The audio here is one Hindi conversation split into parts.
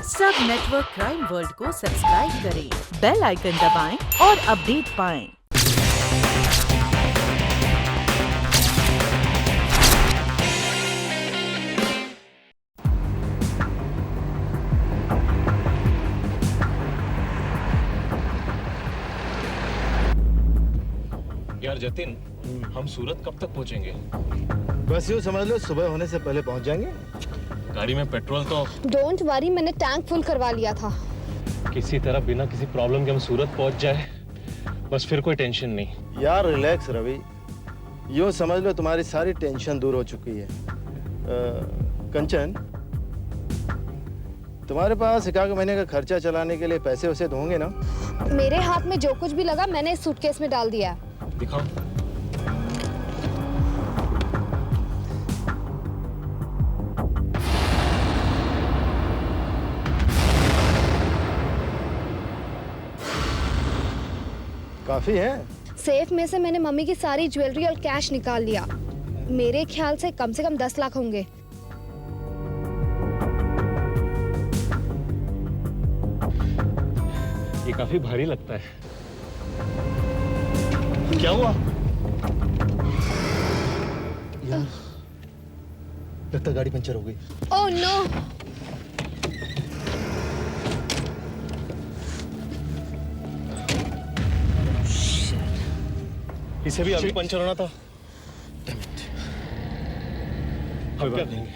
सब नेटवर्क क्राइम वर्ल्ड को सब्सक्राइब करें, बेल आइकन दबाएं और अपडेट पाएं। यार जतिन, हम सूरत कब तक पहुंचेंगे? बस यूँ समझ लो सुबह होने से पहले पहुंच जाएंगे। गाड़ी में पेट्रोल तो डोंट वरी, मैंने टैंक फुल करवा लिया था। किसी तरह बिना किसी प्रॉब्लम के हम सूरत पहुंच जाए, बस फिर कोई टेंशन नहीं। यार रिलैक्स रवि, यूँ समझ लो तुम्हारी सारी टेंशन दूर हो चुकी है। कंचन, तुम्हारे पास 1 महीने का खर्चा चलाने के लिए पैसे वैसे तो होंगे ना? मेरे हाथ में जो कुछ भी लगा मैंने इस सूटकेस में डाल दिया। दिखाओ। काफी है। सेफ में से मैंने मम्मी की सारी ज्वेलरी और कैश निकाल लिया। मेरे ख्याल से कम 10 लाख होंगे। ये काफी भारी लगता है। क्या हुआ? यार लगता गाड़ी पंचर हो गई। Oh no! इसे भी अभी पंचर होना था। अब क्या देंगे?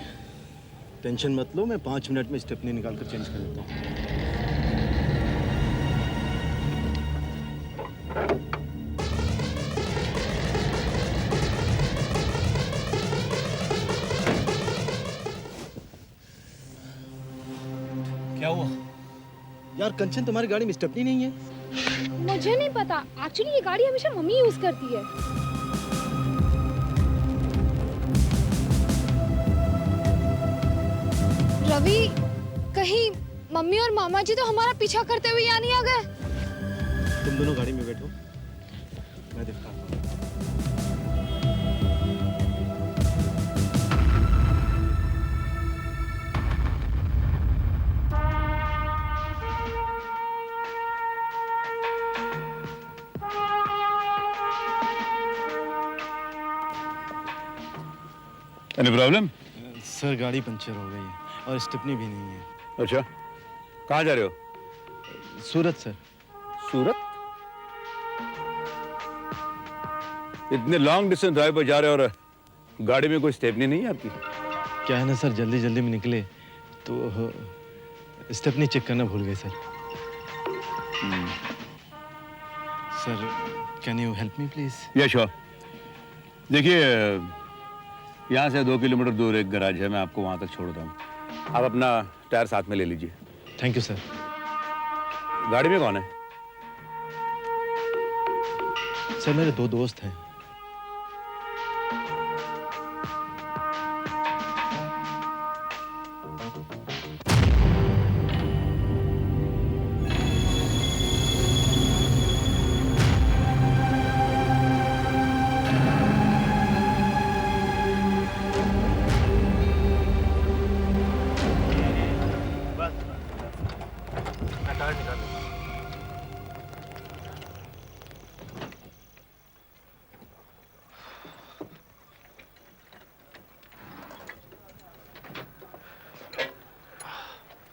टेंशन मत लो, मैं 5 मिनट में स्टेपनी निकाल कर चेंज कर लेता हूँ। क्या हुआ? यार कंचन, तुम्हारी गाड़ी में स्टेपनी नहीं है? मुझे नहीं पता, एक्चुअली ये गाड़ी हमेशा मम्मी यूज करती है। रवि, कहीं मम्मी और मामा जी तो हमारा पीछा करते हुए यहाँ नहीं आ गए? तुम दोनों गाड़ी में बैठो, मैं देखता हूँ। Any problem? सर गाड़ी पंचर हो गई है और स्टेपनी भी नहीं है। अच्छा, कहाँ जा रहे हो? सूरत सर। सूरत? इतने लॉन्ग डिस्टेंस ड्राइव पर जा रहे हो और गाड़ी में कोई स्टेपनी नहीं है आपकी? क्या है ना सर, जल्दी जल्दी में निकले तो स्टेपनी चेक करना भूल गए sir. Sir can you help me please? Yes sure. देखिए, यहाँ से 2 किलोमीटर दूर एक गैराज है, मैं आपको वहाँ तक छोड़ता हूँ। आप अपना टायर साथ में ले लीजिए। Thank you sir. गाड़ी में कौन है? सर मेरे 2 दोस्त हैं।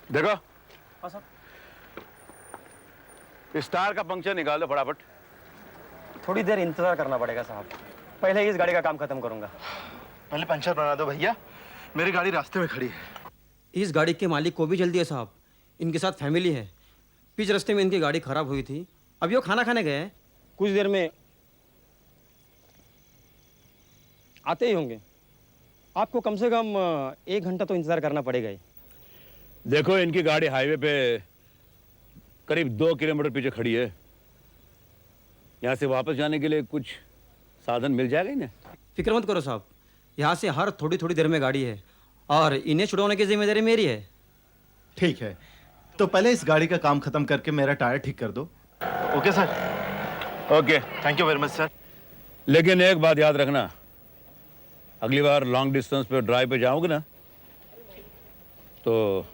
देखो, इस टायर का पंक्चर निकाल दो फटाफट। थोड़ी देर इंतजार करना पड़ेगा साहब, पहले ही इस गाड़ी का काम खत्म करूंगा। पहले पंचर बना दो भैया, मेरी गाड़ी रास्ते में खड़ी है। इस गाड़ी के मालिक को भी जल्दी है साहब, इनके साथ फैमिली है। बीच रास्ते में इनकी गाड़ी खराब हुई थी, अभी वो खाना खाने गए हैं, कुछ देर में आते ही होंगे। आपको कम से कम 1 घंटा तो इंतजार करना पड़ेगा ही। देखो, इनकी गाड़ी हाईवे पे करीब 2 किलोमीटर पीछे खड़ी है। यहाँ से वापस जाने के लिए कुछ साधन मिल जाएगा ही ना? फिक्र मत करो साहब, यहाँ से हर थोड़ी थोड़ी देर में गाड़ी है और इन्हें छुड़वाने की जिम्मेदारी मेरी है। ठीक है, तो पहले इस गाड़ी का काम खत्म करके मेरा टायर ठीक कर दो। Okay sir. Okay, thank you very much sir. लेकिन एक बात याद रखना, अगली बार लॉन्ग डिस्टेंस पे ड्राइव पे जाओगे ना तो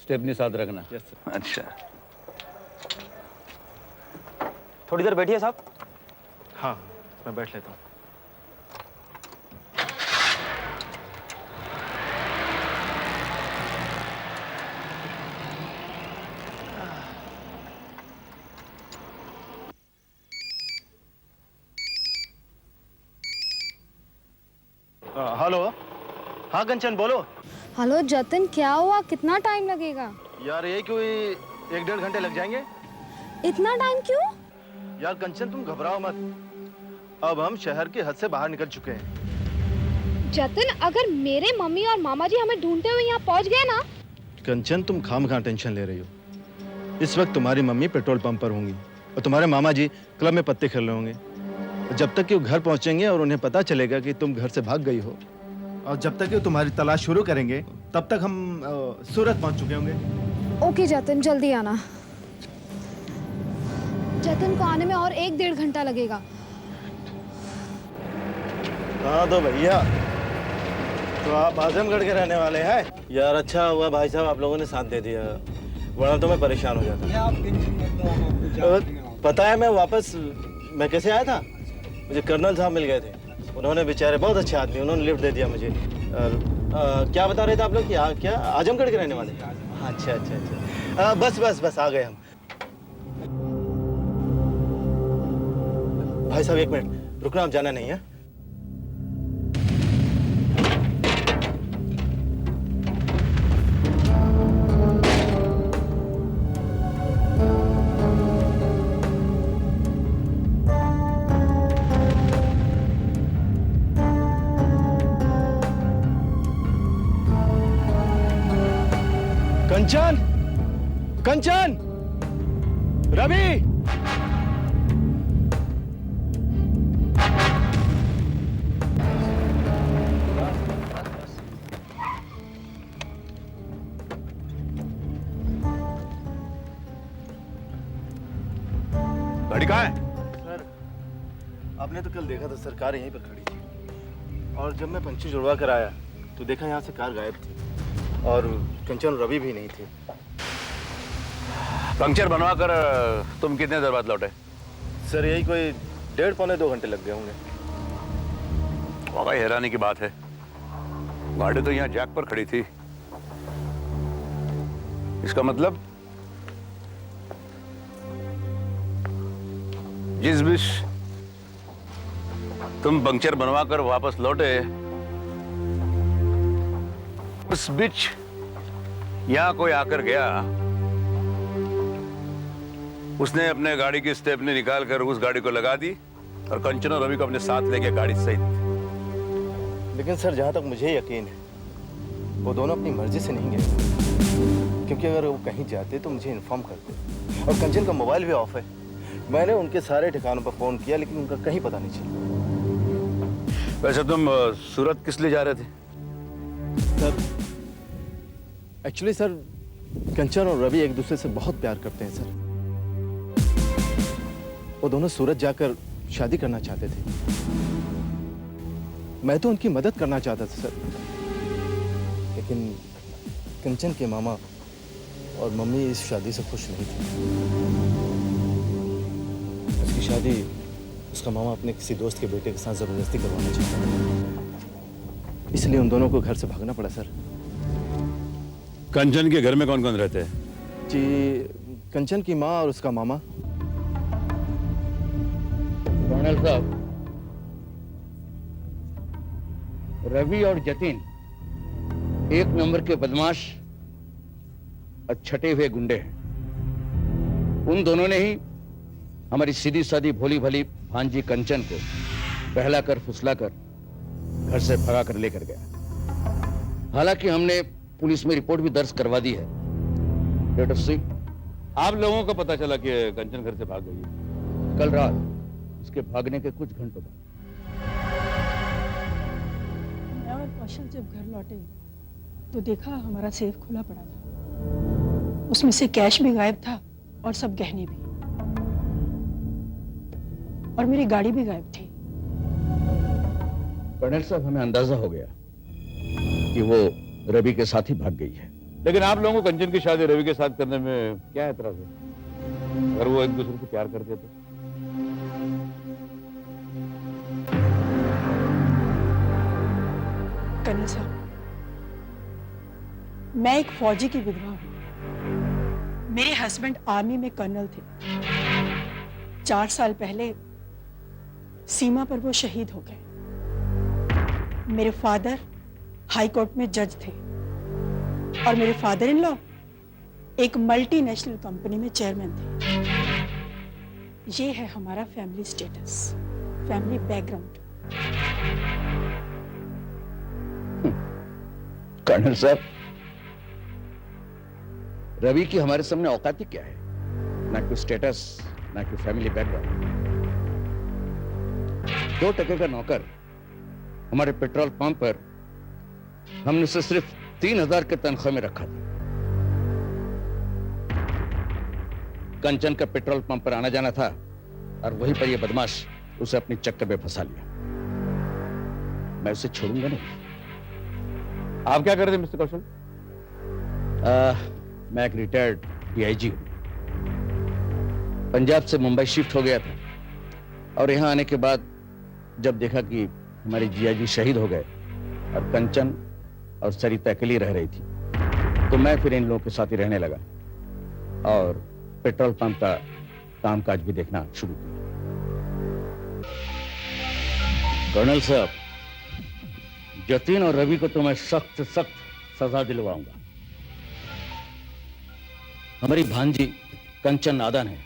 स्टेपनी साथ रखना। Yes sir. अच्छा, थोड़ी देर बैठिए साहब। हाँ मैं बैठ लेता हूँ। हेलो। हाँ कंचन बोलो। हेलो जतिन, क्या हुआ? कितना टाइम लगेगा? यार ये कोई 1-1.5 घंटे लग जाएंगे। इतना टाइम क्यों? यार कंचन तुम घबराओ मत, अब हम शहर की हद से बाहर निकल चुके हैं। जतिन, अगर मेरे मम्मी और मामा जी हमें ढूंढते हुए यहाँ पहुँच गए ना। कंचन तुम खामखा टेंशन ले रही हो। इस वक्त तुम्हारी मम्मी पेट्रोल पंप पर होंगी और तुम्हारे मामा जी क्लब में पत्ते खेल रहे होंगे। जब तक कि वो घर पहुंचेंगे और उन्हें पता चलेगा कि तुम घर से भाग गई हो, और जब तक ये तुम्हारी तलाश शुरू करेंगे तब तक हम सूरत पहुंच चुके होंगे। ओके जतिन, जल्दी आना। जतिन को आने में और 1-1.5 घंटा लगेगा। हाँ तो भैया, तो आप आजमगढ़ के रहने वाले हैं? यार अच्छा हुआ भाई साहब आप लोगों ने साथ दे दिया, वरना तो मैं परेशान हो जाता। पता है मैं कैसे आया था? मुझे कर्नल साहब मिल गए थे, उन्होंने बेचारे बहुत अच्छे आदमी, उन्होंने लिफ्ट दे दिया मुझे। और क्या बता रहे थे आप लोग? क्या आजमगढ़ के रहने वाले? अच्छा बस आ गए हम। भाई साहब 1 मिनट रुकना, आप जाना नहीं है। कंचन, रवि, गाड़ी कहाँ है? सर आपने तो कल देखा था सर, कार यहीं पर खड़ी थी और जब मैं पंक्चर जुड़वा कर आया तो देखा यहाँ से कार गायब थी और कंचन और रवि भी नहीं थे। पंक्चर बनवा कर तुम कितने देर बाद लौटे? सर यही कोई 1.5-2 घंटे लग गए होंगे। वाकई हैरानी की बात है, गाड़ी तो यहाँ जैक पर खड़ी थी। इसका मतलब जिस बीच तुम पंक्चर बनवा कर वापस लौटे, उस बीच यहां कोई आकर गया, उसने अपने गाड़ी की स्टेपनी निकाल कर उस गाड़ी को लगा दी और कंचन और रवि को अपने साथ लेके गाड़ी सहित। लेकिन सर जहाँ तक मुझे यकीन है वो दोनों अपनी मर्जी से नहीं गए, क्योंकि अगर वो कहीं जाते तो मुझे इन्फॉर्म करते। और कंचन का मोबाइल भी ऑफ है, मैंने उनके सारे ठिकानों पर फोन किया लेकिन उनका कहीं पता नहीं चला। वैसे तुम सूरत किस लिए जा रहे थे? सर एक्चुअली सर कंचन और रवि एक दूसरे से बहुत प्यार करते हैं सर। वो दोनों सूरत जाकर शादी करना चाहते थे। मैं तो उनकी मदद करना चाहता था सर, लेकिन कंचन के मामा और मम्मी इस शादी से खुश नहीं थे। उसकी शादी उसका मामा अपने किसी दोस्त के बेटे के साथ जबरदस्ती करवाना चाहता था, इसलिए उन दोनों को घर से भागना पड़ा सर। कंचन के घर में कौन कौन रहते हैं? जी कंचन की माँ और उसका मामा। कर्नल साहब, रवि और जतिन एक नंबर के बदमाश और छटे हुए गुंडे हैं। उन दोनों ने ही हमारी सीधी सादी भोली भली भांजी कंचन को बहला कर फुसला कर घर से भगा कर लेकर गया। हालांकि हमने पुलिस में रिपोर्ट भी दर्ज करवा दी है। लेट अस सी। आप लोगों को पता चला कि कंचन घर से भाग गई है? कल रात उसके भागने के कुछ घंटों बाद। मैं और कौशल जब घर लौटे तो देखा हमारा सेफ खुला पड़ा था। उसमें से कैश भी गायब था और सब गहने भी, और मेरी गाड़ी भी गायब थी। कर्नल साहब, हमें अंदाजा हो गया कि वो रवि के साथ ही भाग गई है, लेकिन आप लोगों को कंचन की शादी रवि के साथ करने में क्या एतराज है? अगर वो एक दूसरे को प्यार करते तो। कर्नल साहब, मैं एक फौजी की विधवा हूँ। मेरे हस्बैंड आर्मी में कर्नल थे। 4 साल पहले सीमा पर वो शहीद हो गए। मेरे फादर हाई कोर्ट में जज थे और मेरे फादर इन लॉ एक मल्टीनेशनल कंपनी में चेयरमैन थे। ये है हमारा family status, family background. Colonel साहब, रवि की हमारे सामने औकात ही क्या है? ना कोई स्टेटस, ना कोई फैमिली बैकग्राउंड। 2 टके का नौकर हमारे पेट्रोल पंप पर हमने उसे सिर्फ 3000 के तनख्वाह में रखा था। कंचन का पेट्रोल पंप पर आना जाना था और वहीं पर यह बदमाश उसे अपनी चक्कर में फंसा लिया। मैं उसे छोड़ूंगा नहीं। आप क्या कर रहे थे मिस्टर कौशल? मैं एक रिटायर्ड डीआईजी हूं। पंजाब से मुंबई शिफ्ट हो गया था और यहां आने के बाद जब देखा कि हमारे जीआजी शहीद हो गए और कंचन और सरिता अकेली रह रही थी, तो मैं फिर इन लोगों के साथ ही रहने लगा और पेट्रोल पंप का कामकाज भी देखना शुरू किया। कर्नल साहब, जतिन और रवि को तो मैं सख्त सजा दिलवाऊंगा। हमारी भांजी कंचन नादान है,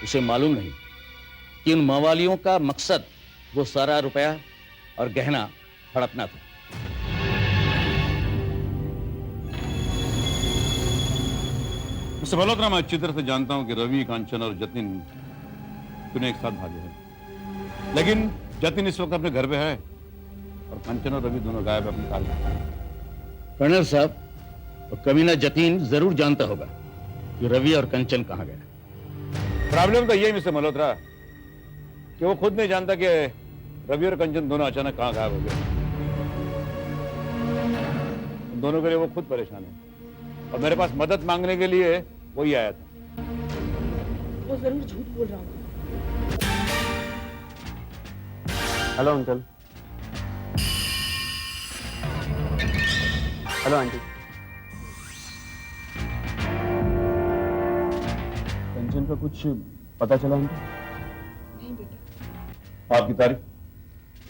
उसे मालूम नहीं कि उन मवालियों का मकसद वो सारा रुपया और गहना हड़पना था। मिस्टर मल्होत्रा, मैं अच्छी तरह से जानता हूं कि रवि, कांचन और जतिन दोनों एक साथ भागे हैं, लेकिन जतिन इस वक्त अपने घर पे है और कंचन और रवि दोनों गायब अपनी कार में। कर्नल साहब, और कमीना जतीन जरूर जानता होगा कि रवि और कंचन कहां गए। प्रॉब्लम तो यही मिस्टर मल्होत्रा कि वो खुद नहीं जानता कि रवि और कंचन दोनों अचानक कहां गायब हो गए। उन दोनों के लिए वो खुद परेशान है और मेरे पास मदद मांगने के लिए वही आया था। वो जरूर झूठ बोल रहा होगा। Hello uncle. Hello aunty. Kanchan का कुछ पता चला आंटी? नहीं बेटा। आपकी तारीफ?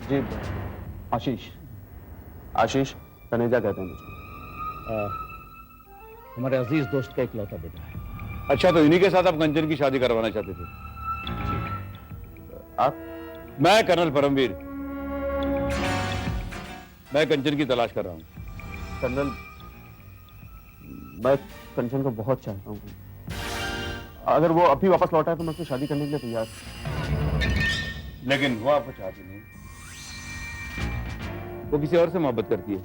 जी, आशीष तनेजा कहते हैं मुझे। हमारे अजीज दोस्त का इकलौता बेटा है। अच्छा, तो इन्हीं के साथ आप कंचन की शादी करवाना चाहते थे? आप? मैं कर्नल परमवीर, मैं कंचन की तलाश कर रहा हूं। कर्नल, मैं कंचन को बहुत चाहता हूँ। अगर वो अभी वापस लौटा है तो मैं उससे शादी करने के लिए तैयार हूं। लेकिन वो आपको चाहती नहीं, वो किसी और से मोहब्बत करती है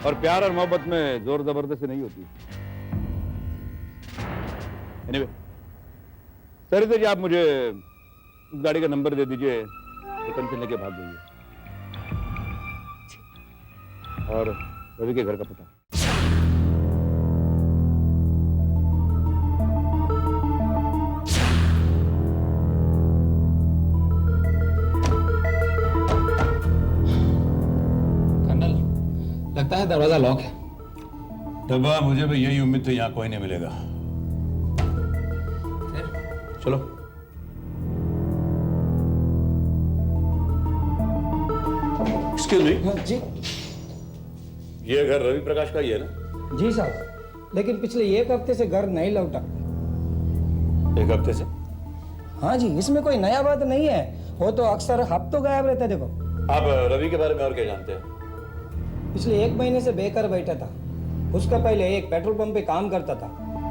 और प्यार और मोहब्बत में जोर जबरदस्ती नहीं होती। एनीवे, सरिता जी, आप मुझे उस गाड़ी का नंबर दे दीजिए तो कंचन लेके भाग गई है, और रवि के घर का पता। कर्नल, लगता है दरवाजा लॉक है। तबा, मुझे भी यही उम्मीद थी, यहाँ कोई नहीं मिलेगा। चलो। Excuse me. जी ये घर रवि प्रकाश का ही है ना? जी साहब, लेकिन पिछले 1 हफ्ते से घर नहीं लौटा। 1 हफ्ते से? हाँ जी, इसमें कोई नया बात नहीं है। वो तो अक्सर हफ्तों गायब रहता है। देखो, आप रवि के बारे में और क्या जानते हैं? पिछले 1 महीने से बेकार बैठा था। उसका पहले एक पेट्रोल पंप पे काम करता था,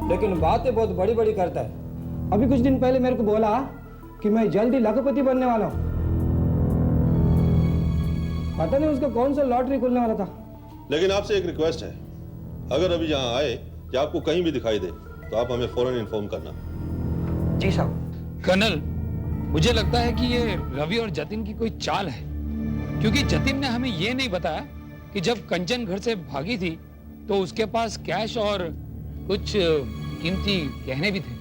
लेकिन बातें बहुत बड़ी बड़ी करता है। अभी कुछ दिन पहले मेरे को बोला कि मैं जल्दी लखपति बनने वाला हूँ। पता नहीं उसका कौन सा लॉटरी खुलने वाला था। लेकिन आपसे एक रिक्वेस्ट है, अगर अभी यहाँ आए कि आपको कहीं भी दिखाई दे तो आप हमें फौरन इन्फॉर्म करना। जी साहब। कर्नल, मुझे लगता है कि ये रवि और जतिन की कोई चाल है, क्योंकि जतिन ने हमें ये नहीं बताया कि जब कंचन घर से भागी थी तो उसके पास कैश और कुछ कीमती गहने भी थे।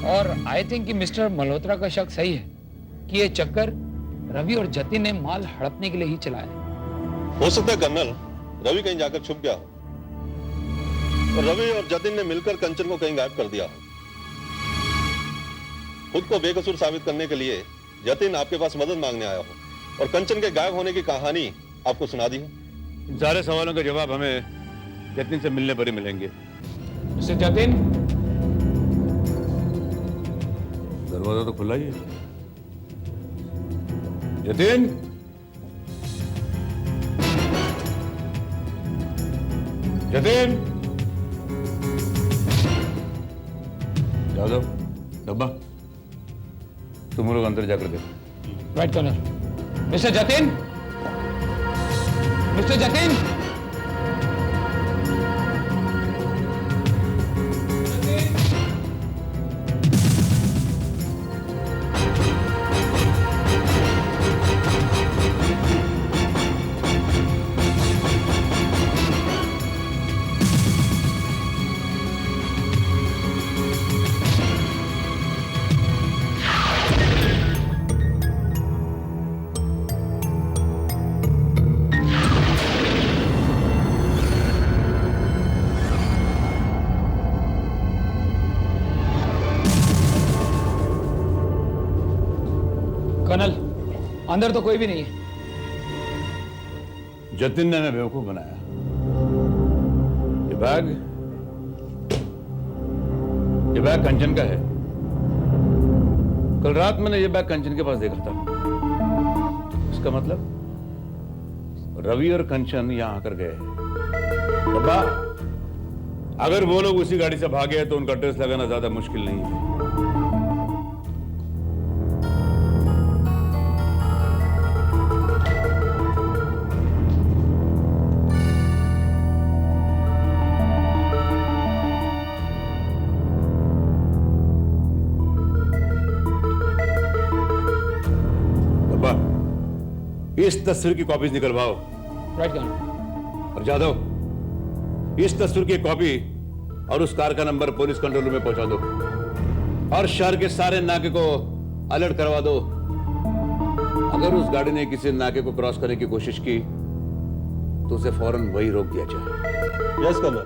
और आई थिंक कि मिस्टर मल्होत्रा का शक सही है कि ये चक्कर रवि और जतिन ने माल हड़पने के लिए ही चलाया। हो सकता है कर्नल रवि कहीं जाकर छुप गया हो और रवि और जतिन ने मिलकर कंचन को कहीं गायब कर दिया हो। खुद को बेकसूर साबित करने के लिए जतिन आपके पास मदद मांगने आया हो और कंचन के गायब होने की कहानी आपको सुना दी हो। इन सारे सवालों के जवाब हमें जतिन से मिलने पर ही मिलेंगे। मिस्टर जतिन, दरवाजा तो खुला ही है। जतिन, जतिन, यादव, डब्बा, तुम लोग अंदर जाकर देखो। Right colonel. Mister Jatin, mister Jatin, colonel, अंदर तो कोई भी नहीं है। जतिन ने हमें बेवकूफ बनाया। ये बैग कंचन का है। कल रात मैंने ये बैग कंचन के पास देखा था। इसका मतलब रवि और कंचन यहां आकर गए। बाबा, अगर वो लोग उसी गाड़ी से भागे हैं तो उनका ट्रेस लगाना ज्यादा मुश्किल नहीं है। इस तस्वीर की कॉपीज निकलवाओ। Right colonel. और जादव, इस तस्वीर की कॉपी और उस कार का नंबर पुलिस कंट्रोल रूम में पहुंचा दो और शहर के सारे नाके को अलर्ट करवा दो। अगर उस गाड़ी ने किसी नाके को क्रॉस करने की कोशिश की तो उसे फौरन वही रोक दिया जाए। Yes colonel.